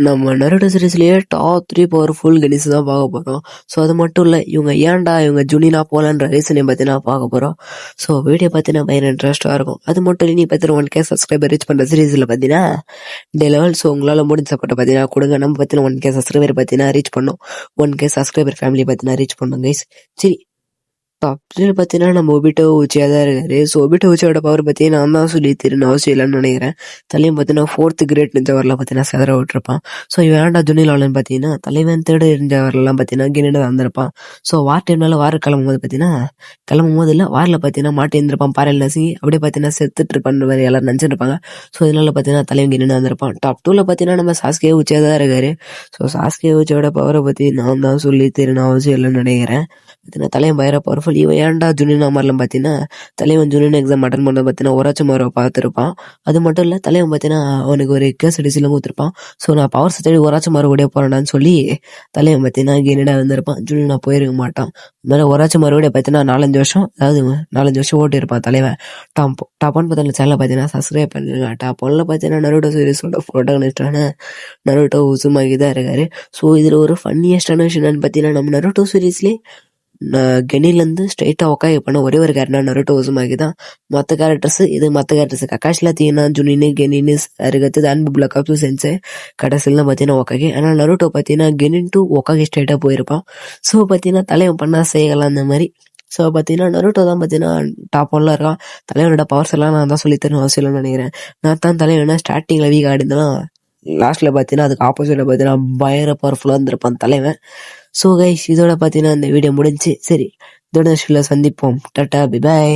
நம்ம Naruto சீரிஸ்லயே top 3 powerful கெனிஸ் தான் பார்க்க போறோம். ஸோ அது மட்டும் இல்லை, இவங்க ஜுனினா போலன்ற ரீசனையும் பற்றி நான் பார்க்க போகிறோம். ஸோ வீடியோ பார்த்தீங்கன்னா பயங்கர இன்ட்ரெஸ்ட்டாக இருக்கும். அது மட்டும் இல்லை, நீ பார்த்தீங்கன்னா 1K சப்ஸ்கிரைபர் ரீச் பண்ணுற சீரிஸில் பார்த்தீங்கன்னா டே லெவல். ஸோ உங்களால் முடிஞ்ச சப்போர்ட்டை பார்த்தீங்கன்னா கொடுங்க. நம்ம பார்த்தீங்கன்னா 1K சப்ஸ்கிரைபர் பார்த்தீங்கன்னா ரீச் பண்ணோம். 1K சப்ஸ்கிரைபர் ஃபேமிலி பார்த்தீங்கன்னா ரீச் பண்ணோம் கைஸ். சரி, டாப் 3 பார்த்தீங்கன்னா நம்ம ஒபிட்டோ உச்சியாக தான் இருக்காரு. ஸோ ஒபிட்டோ உச்சியோட பவர் பற்றி நான் தான் சொல்லி தெரியணும் அவசியம் இல்லைன்னு நினைக்கிறேன். தலையும் பார்த்தீங்கன்னா 4th கிரேட் நிஞ்சவரில் பார்த்தீங்கன்னா செதற விட்டுருப்பான். ஸோ இவன் ஏன்டா ஜுனிலாலன்னு பார்த்தீங்கன்னா தலைவன் தேர்டு இருந்தவரெல்லாம் பார்த்தீங்கன்னா கிரேட் வந்திருப்பான். ஸோ வார் டைம்னால வார கிளம்பும்போது பார்த்தீங்கன்னா இல்லை வாரில் பார்த்தீங்கன்னா மாட்டி இருந்திருப்பான். பாறையில் நசுங்கி அப்படியே பார்த்தீங்கன்னா செத்துட்டு இருப்பான்னு வேறு எல்லாரும் நினச்சிருப்பாங்க. ஸோ இதனால பார்த்தீங்கன்னா தலைவன் கிரேட் வந்திருப்பான். டாப் 2ல் பார்த்தீங்கன்னா நம்ம சாஸ்கே உச்சியாக தான் இருக்காரு. ஸோ சாஸ்கே உச்சியோட பவரை பற்றி நான் தான் சொல்லி தெரியணும் அவசியம் இல்லைன்னு நினைக்கிறேன். பார்த்தீங்கன்னா தலைவன் பயங்கர பவர்ஃபுல். இவன் ஏன்டா ஜூனியர் மாதிரிலாம் பார்த்தீங்கன்னா தலைவன் ஜூனியர் எக்ஸாம் அட்டன் பண்ண பார்த்தீங்கன்னா ஒராச்சும் மாரை பார்த்துருப்பான். அது மட்டும் இல்லை, தலைவன் பார்த்தீங்கன்னா அவனுக்கு ஒரு கேஸ் அடிச்சுலாம் ஊற்றிருப்பான். ஸோ நான் பவர் தேடி ஒராச்சும் மாரை ஓடிய போறேன்டான்னு சொல்லி தலைவன் பார்த்தீங்கன்னா கெனிடாக வந்திருப்பான். ஜூனியர் நான் போயிருக்க மாட்டான். அதனால ஒராச்சும் மாரோட பார்த்தீங்கன்னா 4-5 வருஷம் ஓட்டி இருப்பான் தலைவன். டாப் 1 பார்த்தீங்கன்னா சேனலை பார்த்தீங்கன்னா சப்ஸ்கிரைப் பண்ணுங்க. டாப் 1ல் பார்த்தீங்கன்னா நருட்டோ சீரிஸோட ப்ரோட்டகனிஸ்டான நருட்டோ உசுமாகி தான் இருக்காரு. ஸோ இதில் ஒரு ஃபன்னியஸ்டான விஷயம் பார்த்தீங்கன்னா நம்ம நருட்டோ சீரிஸ்லேயே கெனிலேருந்து ஸ்ட்ரைட்டாக ஒக்காய் பண்ண ஒரே ஒரு கேரக்டர் நருட்டோ உசுமாகி தான். மற்ற கேரக்டர்ஸ் கக்காஷில் தீனா ஜுனின்னு கெனின்னு அதுக்கடுத்தது அன்பு பிளக்கப்ஸு சென்ஸு கடைசியில் பார்த்தீங்கன்னா ஒக்காகி. ஆனால் நருட்டோ பார்த்தீங்கன்னா கெனின் டு ஒக்காகி ஸ்ட்ரைட்டாக போயிருப்பான். ஸோ பார்த்தீங்கன்னா தலைவன் பண்ணால் செய்யலாம் அந்த மாதிரி. ஸோ பார்த்தீங்கன்னா நருட்டோ தான் பார்த்தீங்கன்னா டாப் 1ல் இருக்கான். தலைவனோட பவர்ஸ் எல்லாம் நான் தான் சொல்லித்தரணும் அவசியம் இல்லைன்னு நினைக்கிறேன். நான் தான் தலைவனா ஸ்டார்டிங்கில் வீக் ஆடிருந்தேன்னா லாஸ்ட்டில் பார்த்தீங்கன்னா அதுக்கு ஆப்போசிட்டில் பார்த்தீங்கன்னா பயங்கர பவர்ஃபுல்லாக இருந்திருப்பான் தலைவன். ஸோ கைஸ், இதோட பார்த்தீங்கன்னா இந்த வீடியோ முடிஞ்சு. சரி, இதோட சந்திப்போம். Tata, bye bye.